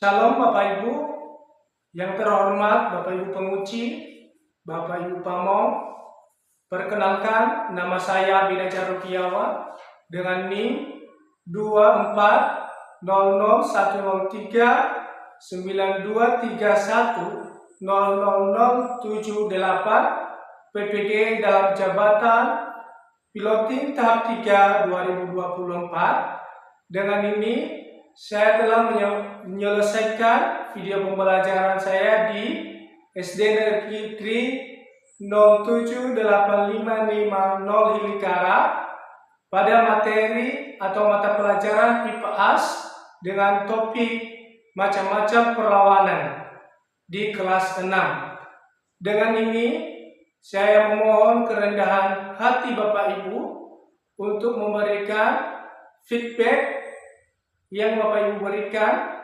Shalom Bapak Ibu yang terhormat, Bapak Ibu penguci, Bapak Ibu pamong. Perkenalkan, nama saya Binajar Rukiawan dengan NIM 241031923100078 PPG dalam jabatan piloting tahap 3 2024. Dengan ini saya telah menyelesaikan video pembelajaran saya di SD Negeri 0785550 Hilikara pada materi atau mata pelajaran IPAS dengan topik macam-macam perlawanan di kelas 6. Dengan ini saya memohon kerendahan hati Bapak Ibu untuk memberikan feedback yang Bapak Ibu berikan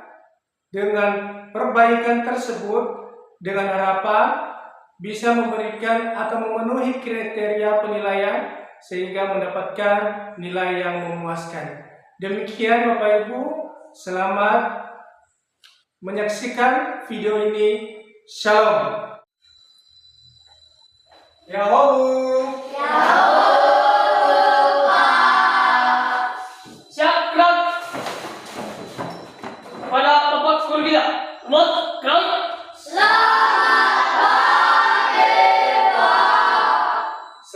dengan perbaikan tersebut dengan harapan bisa memberikan atau memenuhi kriteria penilaian sehingga mendapatkan nilai yang memuaskan. Demikian Bapak Ibu, selamat menyaksikan video ini. Shalom. Yahoo.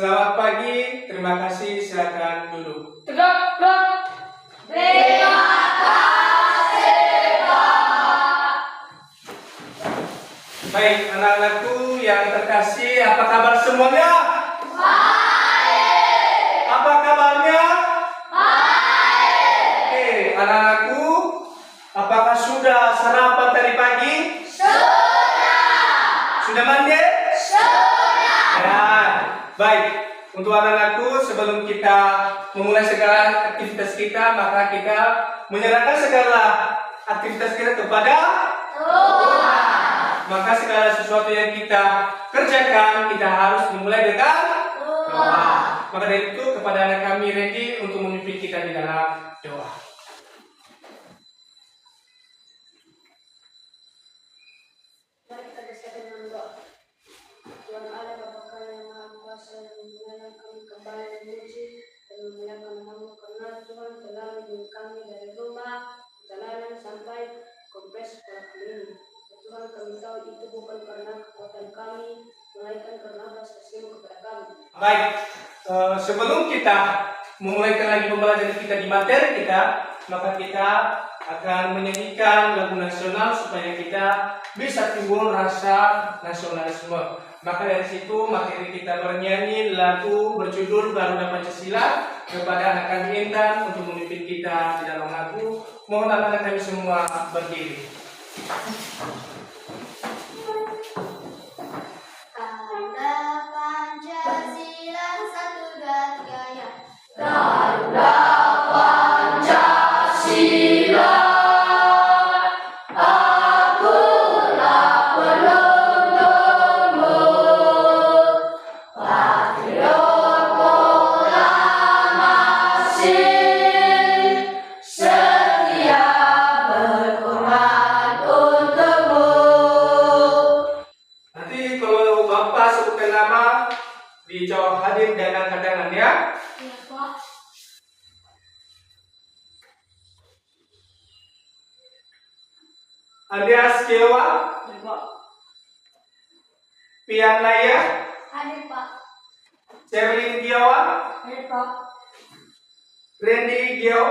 Selamat pagi, terima kasih, silakan duduk. Tegak. Terima kasih, Pak. Baik, anak-anakku yang terkasih, apa kabar semuanya? Baik. Apa kabarnya? Baik. Oke, anak-anakku, apakah sudah sarapan tadi pagi? Sudah mandi? Ya, baik. Untuk anak-anakku, sebelum kita memulai segala aktivitas kita, maka kita menyerahkan segala aktivitas kita kepada Tuhan. Maka segala sesuatu yang kita kerjakan, kita harus dimulai dengan doa. Maka dari itu, kepada anak kami Randy untuk memimpin kita di dalam doa. Mari kita bersatu dengan doa. Tuhan Allah Bapa kami yang Maha Kuasa yang memuliakan kami kembali memuji dan memuliakan nama karena Tuhan telah menjauhkan kami dari rumah perjalanan sampai kompleks sekolah kami ini. Ya Tuhan, kami tahu itu bukan karena kekuatan kami, melainkan karena belas kasihan kepada kami. Baik, sebelum kita memulai lagi pembelajaran kita di materi kita, maka kita akan menyanyikan lagu nasional supaya kita bisa timbul rasa nasionalisme. Maka dari situ materi kita bernyanyi lagu berjudul Garuda Pancasila kepada anak kami Intan untuk memimpin kita di dalam lagu. Mohon anak-anak kami semua berdiri. Garuda Pancasila satu dua tiga ya. Garuda Pancasila, akulah pelindungmu, patriot proklamasi, setia berkorban untukmu. Nanti kalau Bapak sebutkan nama dijawab hadir dan angkat tangan ya. Iya, Pak. Alias Kewa, Pian Laya, Hadir, Pak. Sherlyn Giawa, Hadir, Pak. Randy Giawa.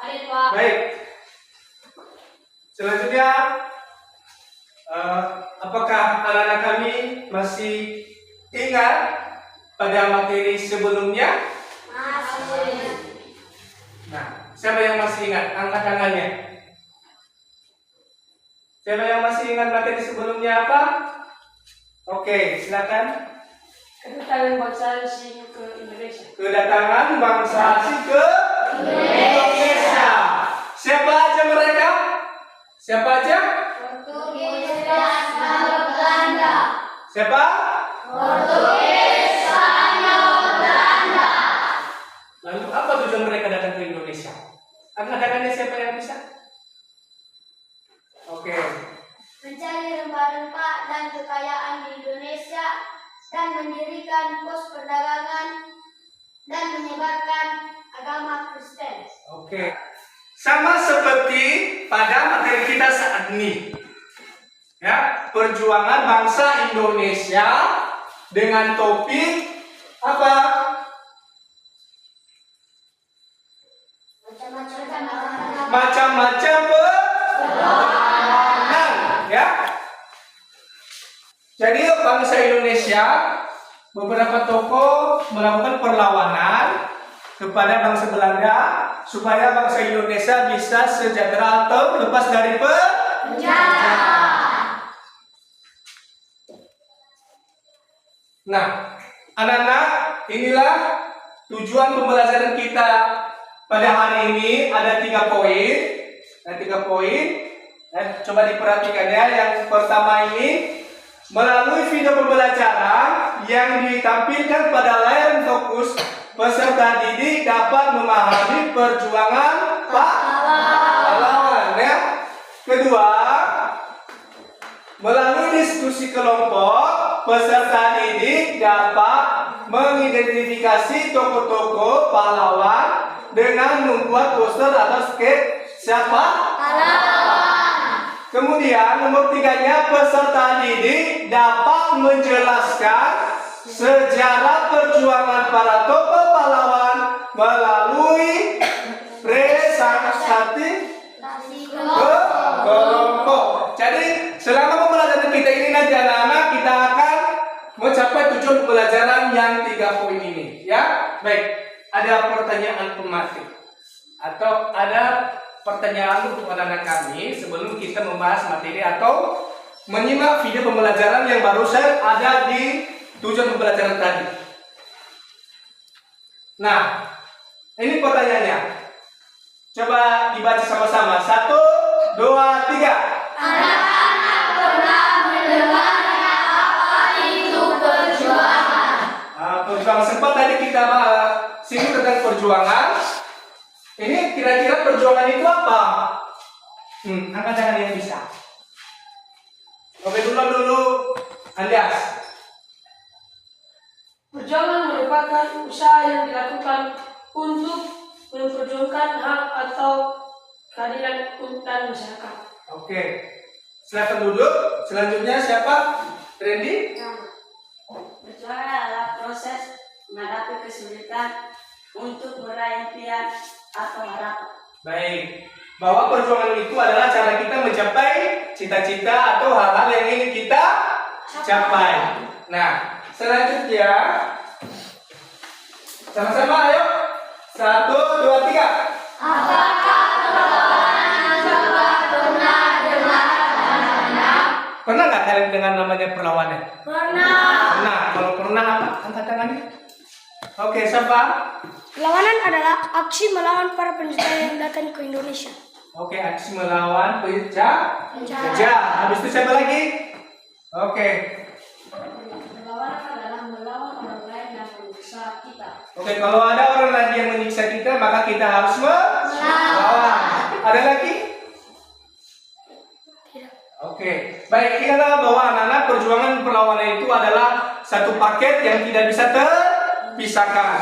Hadir, Pak. Baik. Selanjutnya, apakah anak-anak kami masih ingat pada materi sebelumnya? Masih. Nah, siapa yang masih ingat? Angkat tangannya. Siapa yang masih ingat materi sebelumnya apa? Oke, silakan. Kedatangan bangsa asing ke Indonesia. Kedatangan bangsa asing ke Indonesia. Siapa aja mereka? Siapa aja? Portugis, Spanyol, Belanda. Siapa? Portugis, Spanyol, Belanda. Lalu apa tujuan mereka datang ke Indonesia? Angkat tangannya siapa yang bisa? Oke. Mencari rempah-rempah dan kekayaan di Indonesia dan mendirikan pos perdagangan dan menyebarkan agama Kristen. Oke. Sama seperti pada materi kita saat ini. Ya, perjuangan bangsa Indonesia dengan topik apa? Macam-macam perlawanan, ya. Jadi bangsa Indonesia beberapa tokoh melakukan perlawanan kepada bangsa Belanda supaya bangsa Indonesia bisa sejahtera atau lepas dari penjajah. Nah, anak-anak, inilah tujuan pembelajaran kita pada hari ini. Ada 3 poin. Coba diperhatikan ya. Yang pertama ini, melalui video pembelajaran yang ditampilkan pada layar fokus, peserta didik dapat memahami perjuangan pahlawan. Ya. Kedua, melalui diskusi kelompok, peserta didik dapat mengidentifikasi tokoh-tokoh pahlawan dengan membuat poster atau sketch siapa pahlawan. Kemudian nomor 3-nya, peserta didik dapat menjelaskan sejarah perjuangan para tokoh pahlawan melalui presentasi kelompok. Jadi selama pembelajaran kita ini nanti anak-anak kita akan mencapai tujuan pembelajaran yang 3 poin ini, ya. Baik, ada pertanyaan pematik atau ada pertanyaan untuk anak-anak kami sebelum kita membahas materi atau menyimak video pembelajaran yang barusan ada di tujuan pembelajaran tadi. Nah, ini pertanyaannya. Coba dibaca sama-sama. 1, 2, 3. Anak-anak pernah mendengar apa itu perjuangan? Perjuangan sempat tadi kita singgung tentang perjuangan. Ini kira-kira perjuangan itu apa? Angkat tangan yang bisa. Oke, dulu Andias. Perjuangan merupakan usaha yang dilakukan untuk memperjuangkan hak atau keadilan dan masyarakat. Oke, silakan duduk. Selanjutnya siapa? Randy? Perjuangan adalah proses menghadapi kesulitan untuk meraih impian atau harapan. Baik, bahwa perjuangan itu adalah cara kita mencapai cita-cita atau hal-hal yang ingin kita capai. Nah, selanjutnya sama-sama ayo. 1, 2, 3. Apakah perlawanan coba pernah dengar anak-anak? Pernah nggak kalian dengar namanya perlawanan? Pernah. Kalau pernah apa? Angkat tangannya. Oke, siapa? Perlawanan adalah aksi melawan para penjajah yang datang ke Indonesia. Oke, aksi melawan penjajah. Habis itu siapa lagi? Oke. Perlawanan adalah melawan orang lain yang menyiksa kita. Oke, kalau ada orang lain yang menyiksa kita, maka kita harus melawan. Ada lagi? Oke, baik. Ingatlah bahwa anak-anak perjuangan perlawanan itu adalah satu paket yang tidak bisa terpisahkan.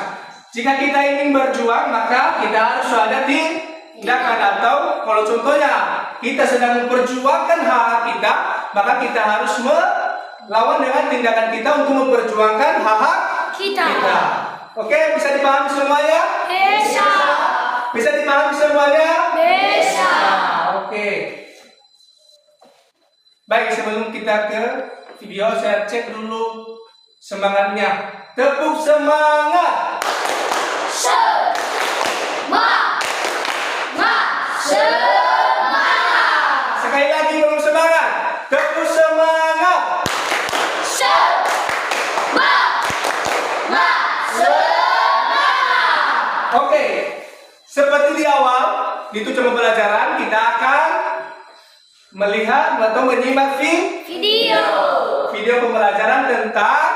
Jika kita ingin berjuang, maka kita harus ada tindakan atau kalau contohnya kita sedang memperjuangkan hak kita, maka kita harus melawan dengan tindakan kita untuk memperjuangkan hak kita. Oke, bisa dipahami semuanya? Bisa. Bisa dipahami semuanya? Bisa. Oke. Baik, sebelum kita ke video, saya cek dulu semangatnya. Tepuk semangat. Sekali lagi belum semangat. Tepuk semangat. Oke, seperti di awal di tujuan pembelajaran kita akan melihat atau menyimak video pembelajaran tentang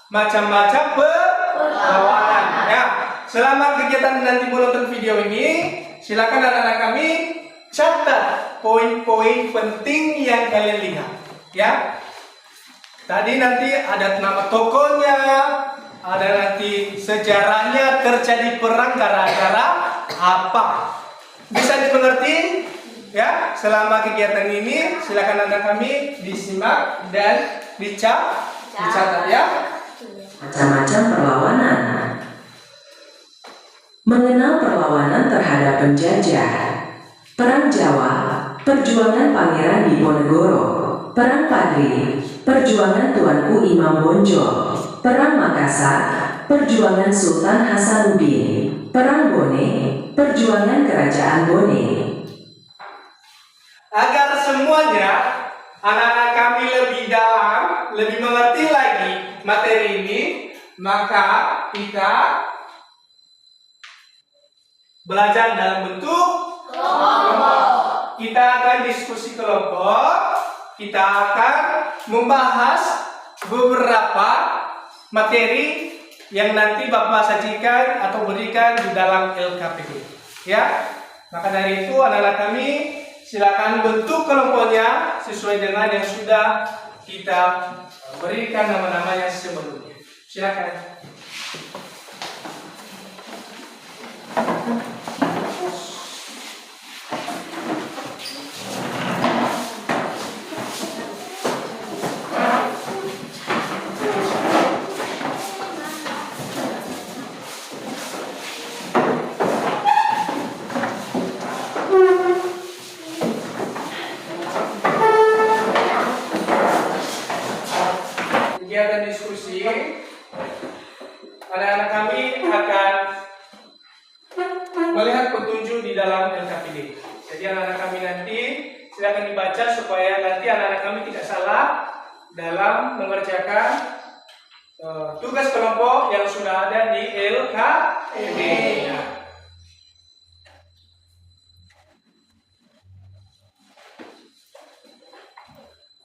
macam-macam perlawanan. Ya, selama kegiatan nanti menonton video ini, silakan anak-anak kami catat poin-poin penting yang kalian lihat. Ya. Tadi nanti ada nama tokohnya, ada nanti sejarahnya, terjadi perang gara-gara apa. Bisa dimengerti? Ya, selama kegiatan ini silakan anak kami disimak dan dicatat ya. Macam-macam perlawanan. Mengenal perlawanan terhadap penjajah. Perang Jawa, perjuangan Pangeran Diponegoro. Perang Padri, perjuangan Tuanku Imam Bonjol. Perang Makassar, perjuangan Sultan Hasanuddin. Perang Bone, perjuangan Kerajaan Bone. Agar semuanya anak-anak kami lebih dalam, lebih mengerti lagi materi ini, maka kita belajar dalam bentuk kelompok. Kita akan diskusi kelompok, kita akan membahas beberapa materi yang nanti Bapak sajikan atau berikan di dalam LKPD. Ya, maka dari itu anak-anak kami silakan bentuk kelompoknya sesuai dengan yang sudah kita berikan nama-namanya sebelumnya. Silakan. Kegiatan diskusi, anak-anak kami akan melihat petunjuk di dalam LKPD. Jadi anak-anak kami nanti silakan dibaca supaya nanti anak-anak kami tidak salah dalam mengerjakan tugas kelompok yang sudah ada di LKPD.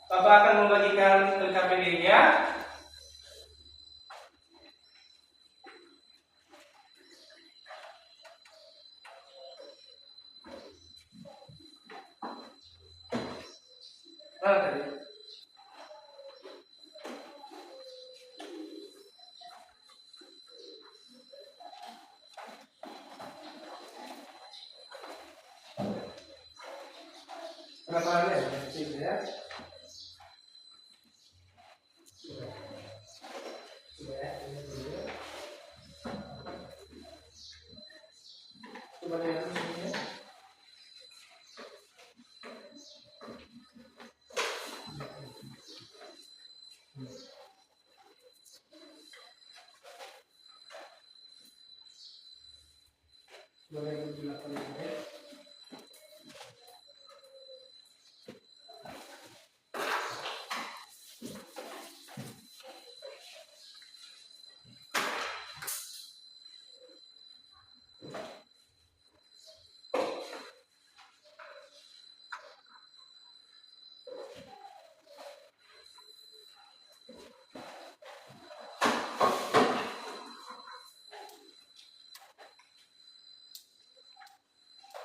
Bapak akan membagikan LKPD-nya. Mana tadi? Berapa ada ya? Coba lihat sini ya. Boleh digunakan ya.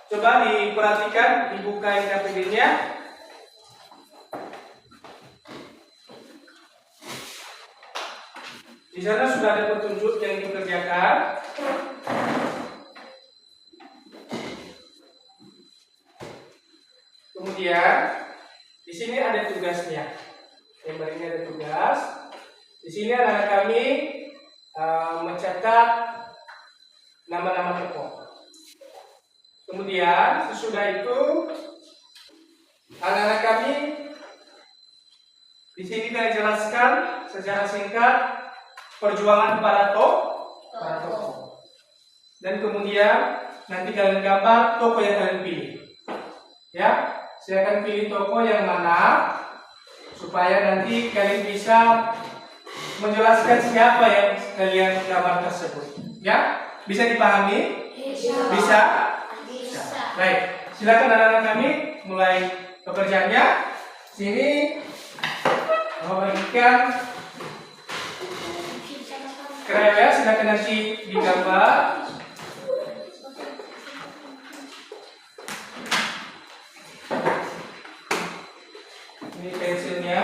Coba diperhatikan, dibuka LKPD-nya. Di sana sudah ada petunjuk yang dikerjakan. Kemudian di sini ada tugasnya. Lembar ini ada tugas. Di sini anak-anak kami mencatat nama-nama tokoh. Kemudian sesudah itu anak-anak kami di sini kami jelaskan secara singkat perjuangan para tokoh. Dan kemudian nanti kalian gambar tokoh yang kalian pilih. Ya, silakan pilih tokoh yang mana supaya nanti kalian bisa menjelaskan siapa yang kalian gambar tersebut. Ya, bisa dipahami? Bisa. Baik, silakan anak-anak kami mulai pekerjaannya. Sini membagikan kraya, silakan nanti digambar. Ini pensilnya.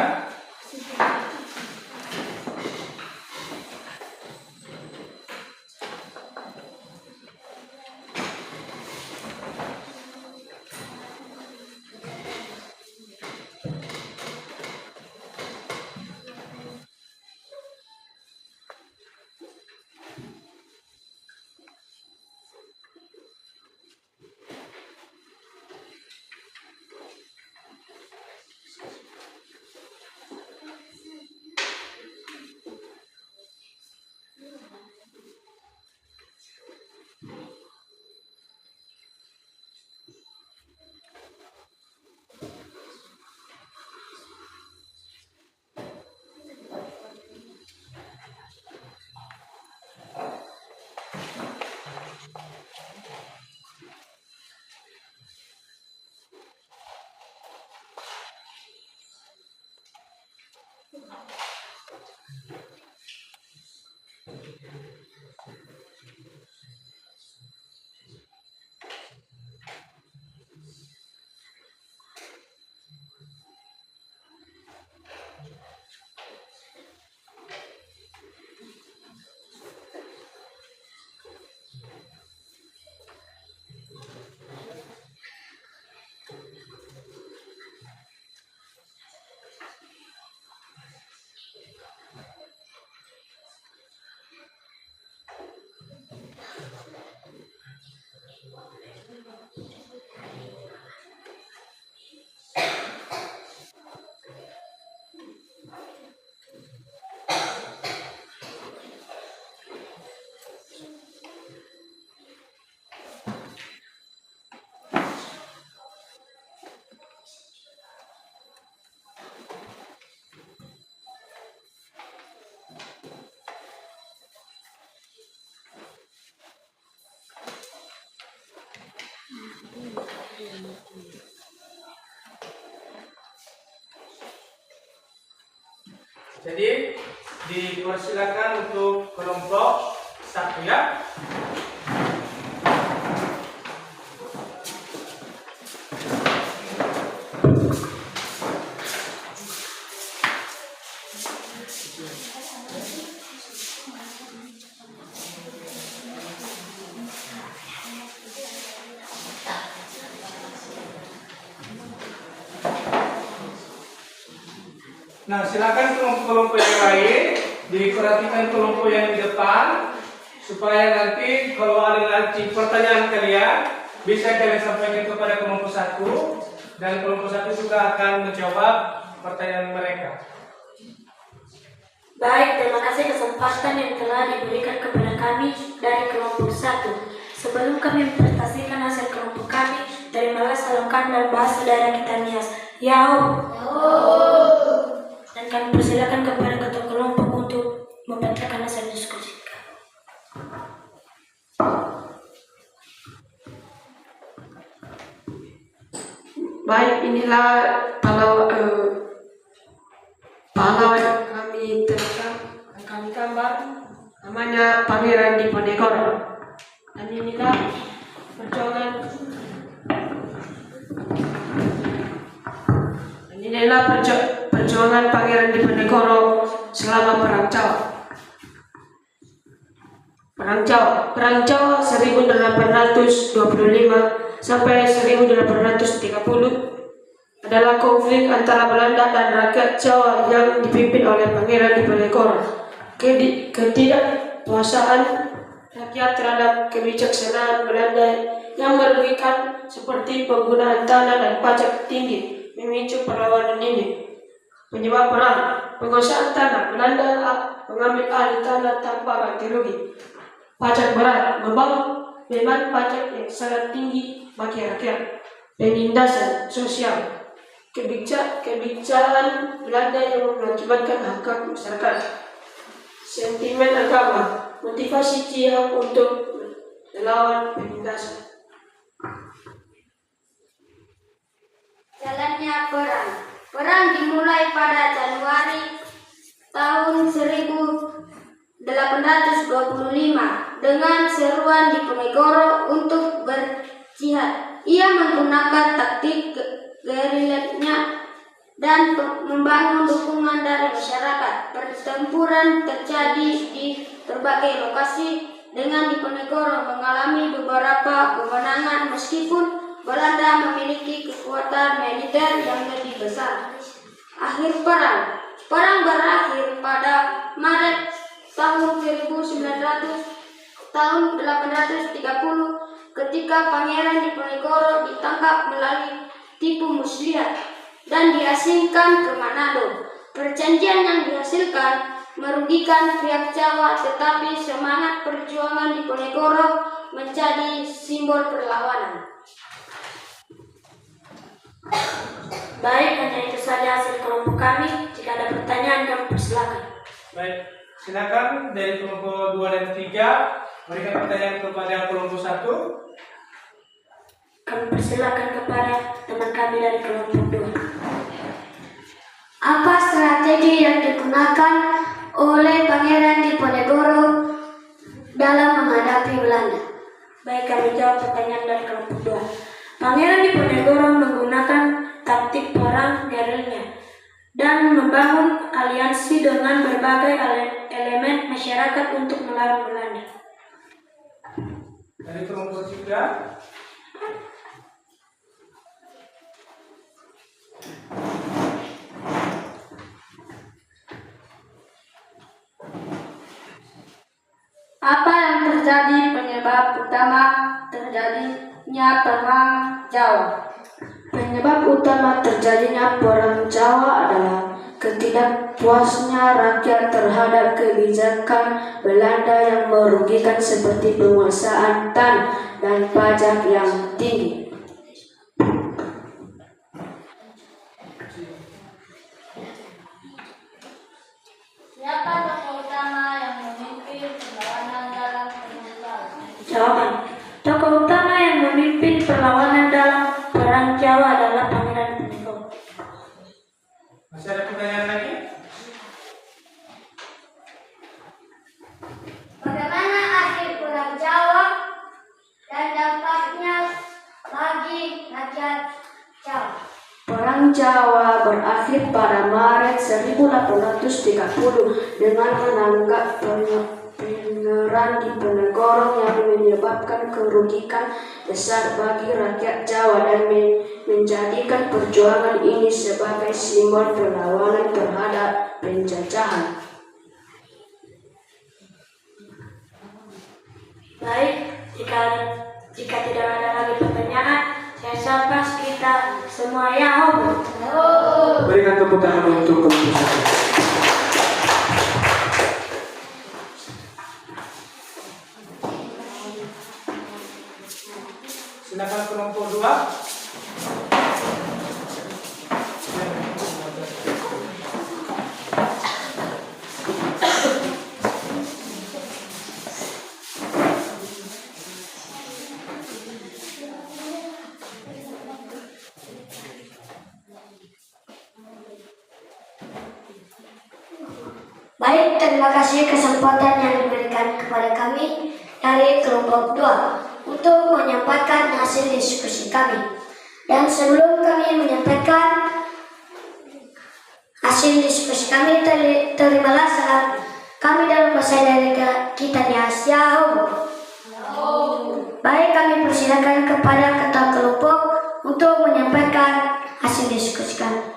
Jadi dipersilakan untuk kelompok 1 ya. Nah, silakan kelompok-kelompok yang lain diperhatikan kelompok yang di depan supaya nanti kalau ada nanti pertanyaan kalian bisa kalian sampaikan kepada kelompok 1 dan kelompok 1 juga akan menjawab pertanyaan mereka. Baik, terima kasih kesempatan yang telah diberikan kepada kami dari kelompok 1. Sebelum kami mempresentasikan hasil kelompok kami, terimalah salamkan dan bahasa daerah kita Nias. Yao. Dan kami persilakan kepada ketua kelompok untuk membacakan hasil diskusi. Baik, inilah pahlawan yang kami terekam, yang kami gambar, namanya Pangeran Diponegoro. Dan inilah perjuangan Pangeran Diponegoro selama Perang Jawa. Perang Jawa 1825 sampai 1830 adalah konflik antara Belanda dan rakyat Jawa yang dipimpin oleh Pangeran Diponegoro. Ketidakpuasaan rakyat terhadap kebijaksanaan Belanda yang merugikan seperti penggunaan tanah dan pajak tinggi memicu perlawanan ini. Penyebab perang, penguasaan tanah, Belanda mengambil alih tanah tanpa ganti rugi. Pajak berat, beban pajak yang sangat tinggi bagi rakyat. Penindasan sosial, kebijakan Belanda yang mengakibatkan hak masyarakat. Sentimen agama, motivasi jihad untuk melawan penindasan. Jalannya perang. Perang dimulai pada Januari tahun 1825 dengan seruan Diponegoro untuk berjihad. Ia menggunakan taktik dan membangun dukungan dari masyarakat. Pertempuran terjadi di berbagai lokasi dengan Diponegoro mengalami beberapa kemenangan meskipun Belanda memiliki kekuatan militer yang lebih besar. Akhir perang. Perang berakhir pada Maret tahun 1830 ketika Pangeran Diponegoro ditangkap melalui tipu muslihat dan diasingkan ke Manado. Perjanjian yang dihasilkan merugikan pihak Jawa, tetapi semangat perjuangan Diponegoro menjadi simbol perlawanan. Baik, hanya itu saja hasil kelompok kami. Jika ada pertanyaan, kami persilakan. Baik, silakan dari kelompok 2 dan 3 berikan pertanyaan kepada kelompok 1. Kami persilakan kepada teman kami dari kelompok 2. Apa strategi yang digunakan oleh Pangeran Diponegoro dalam menghadapi Belanda? Baik, kami jawab pertanyaan dari kelompok 2. Pangeran Diponegoro menggunakan taktik perang gerilya dan membangun aliansi dengan berbagai elemen masyarakat untuk melawan Belanda. Dari kelompok 3. Apa yang terjadi penyebab utama terjadinya perang Jawa? Penyebab utama terjadinya perang Jawa adalah ketidakpuasnya rakyat terhadap kebijakan Belanda yang merugikan seperti penguasaan tanah dan pajak yang tinggi. Siapa tokoh utama yang memimpin perlawanan dalam perang Jawa? Jawaban. Tokoh utama yang memimpin perlawanan dalam perang Jawa adalah Pangeran Diponegoro. Masih ada pertanyaan lagi? Bagaimana akhir perang Jawa dan dampaknya bagi rakyat Jawa? Perang Jawa berakhir pada Maret 1830 dengan menanggap Pangeran Diponegoro yang menyebabkan kerugian besar bagi rakyat Jawa dan menjadikan perjuangan ini sebagai simbol perlawanan terhadap penjajahan. Baik, jika tidak ada lagi pertanyaan, saya sapa kita semua ya. Berikan tepuk tangan untuk kelompok 1. Silakan kelompok 2. Baik, terima kasih kesempatan yang diberikan kepada kami dari kelompok 2 untuk menyampaikan hasil diskusi kami. Dan sebelum kami menyampaikan hasil diskusi kami, terimalah salam kami dalam bahasa daerah kita di Asia. Baik, kami persilakan kepada ketua kelompok untuk menyampaikan hasil diskusi kami.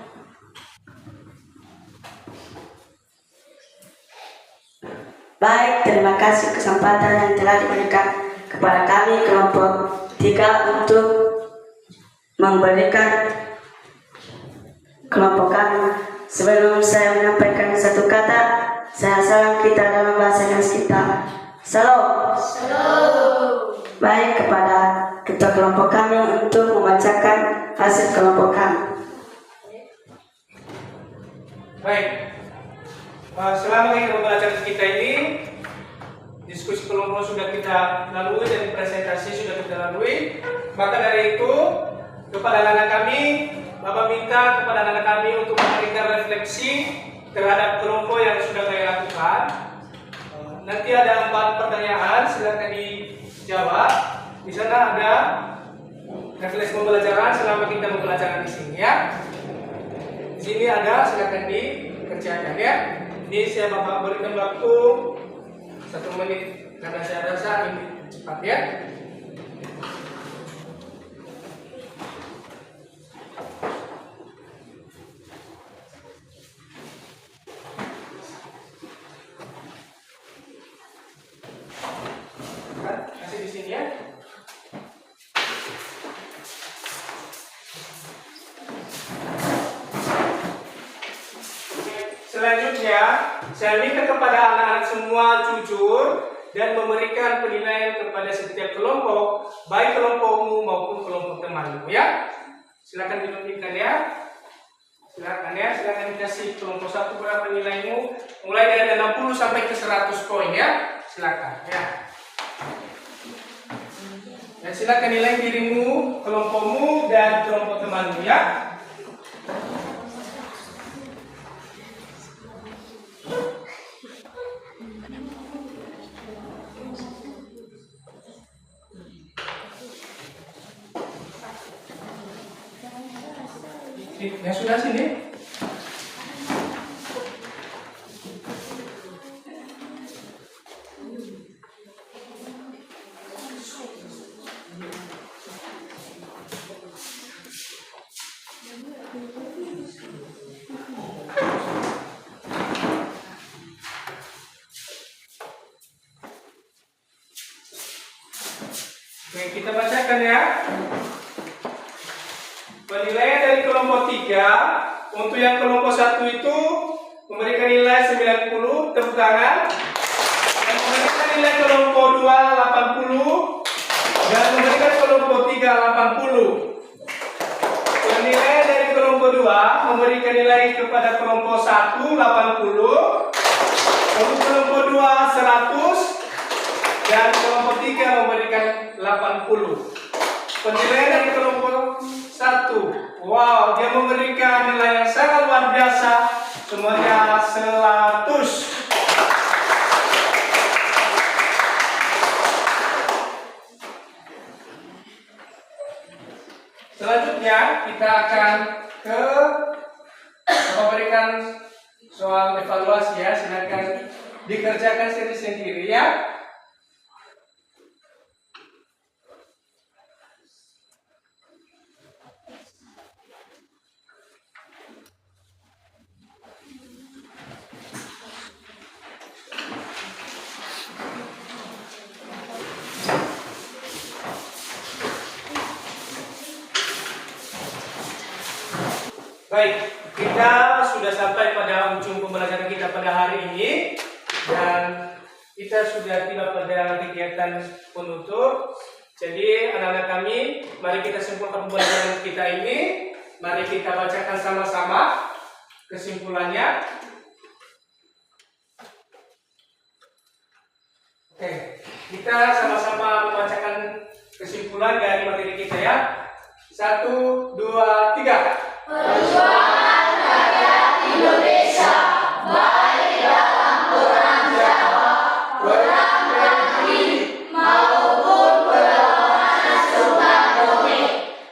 Baik, terima kasih kesempatan yang telah diberikan kepada kami kelompok 3 untuk memberikan kelompok kami. Sebelum saya menyampaikan satu kata, saya salam kita dalam bahasa Inggris kita. Salam. Baik, kepada ketua kelompok kami untuk membacakan hasil kelompok kami. Baik. Selama kita pembelajaran kita ini, diskusi kelompok sudah kita lalui dan presentasi sudah kita lalui. Maka dari itu, kepada anak-anak kami, Bapak minta kepada anak-anak kami untuk memberikan refleksi terhadap kelompok yang sudah saya lakukan. Nanti ada 4 pertanyaan, silakan dijawab. Di sana ada refleksi pembelajaran selama kita pembelajaran di sini ya. Di sini ada, silakan dikerjakan ya. Ini saya Bapak berikan waktu 1 menit karena saya rasa ini cepat ya. Kasih di sini ya. Selanjutnya, saya minta kepada anak-anak semua jujur dan memberikan penilaian kepada setiap kelompok, baik kelompokmu maupun kelompok temanmu ya. Silakan ditunjukkan ya. Silakan dikasih kelompok 1 berapa nilaimu, mulai dari 60 sampai ke 100 poin ya. Silakan ya. Dan silakan nilai dirimu, kelompokmu dan kelompok temanmu ya. Yang sudah sini. Oke, kita bacakan ya. Penilaian dari kelompok 3 untuk yang kelompok 1 itu memberikan nilai 90, tepuk tangan. Dan memberikan nilai kelompok 2 80 dan memberikan kelompok 3 80. Penilaian dari kelompok 2 memberikan nilai kepada kelompok 1 80, kelompok 2 100 dan kelompok 3 memberikan 80. Penilaian dari kelompok 1, wow, dia memberikan nilai yang sangat luar biasa, semuanya 100. Selanjutnya kita akan memberikan soal evaluasi ya, silakan dikerjakan sendiri-sendiri ya. Baik, kita sudah sampai pada ujung pembelajaran kita pada hari ini dan kita sudah tiba pada kegiatan penutup. Jadi anak-anak kami, mari kita simpulkan pembelajaran kita ini. Mari kita bacakan sama-sama kesimpulannya. Oke, kita sama-sama membacakan kesimpulan dari materi kita ya. 1, 2, 3. Perjuangan rakyat Indonesia baik dalam perang Jawa, perang negeri maupun perlawanan Soekarno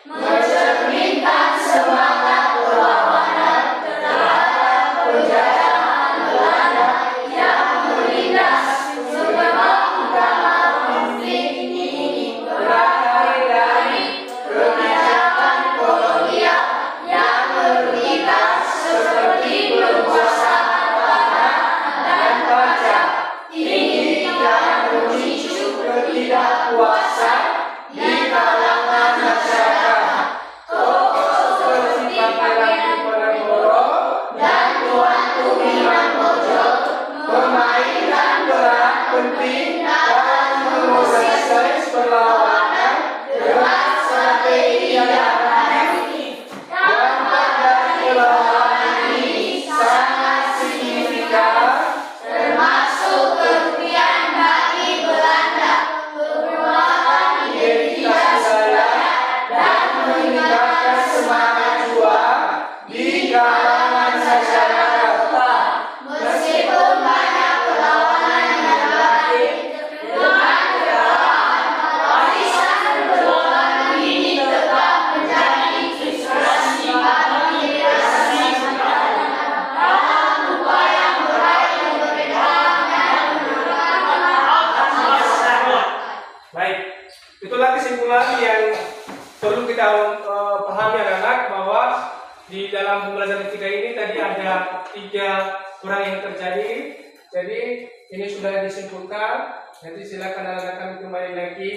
mencerminkan semangat perlawanan terhadap penjajahan Belanda yang menindas sebab utama konflik ini berawal dari kebijakan kolonial yang merugikan pahami anak-anak bahwa di dalam pembelajaran ketiga ini tadi ada 3 orang yang terjadi. Jadi ini sudah disimpulkan. Nanti silakan anak-anak kami kembali lagi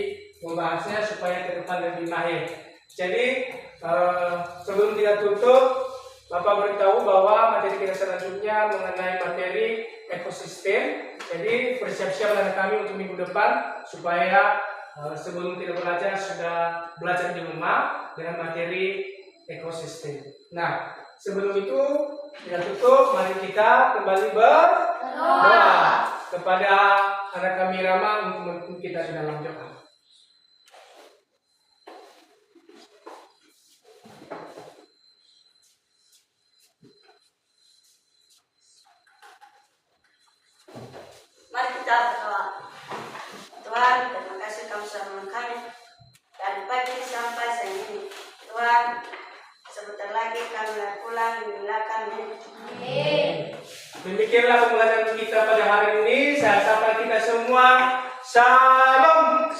membahasnya supaya ke depan lebih mahir. Jadi sebelum kita tutup, Bapak beritahu bahwa materi kita selanjutnya mengenai materi ekosistem. Jadi bersiap-siap anak kami untuk minggu depan supaya sebelum kita belajar sudah belajar di rumah dengan materi ekosistem. Nah, sebelum itu kita tutup, mari kita kembali berdoa kepada anak kami Rama untuk mendukung kita di dalam doa. Mari kita berdoa. Tuhan, terima kasih Kamu sudah kami dari pagi sampai siang ini. Tuhan, sebentar lagi kami akan pulang meninggalkan ini. Demikianlah pembelajaran kita pada hari ini. Saya sapa kita semua. Shalom.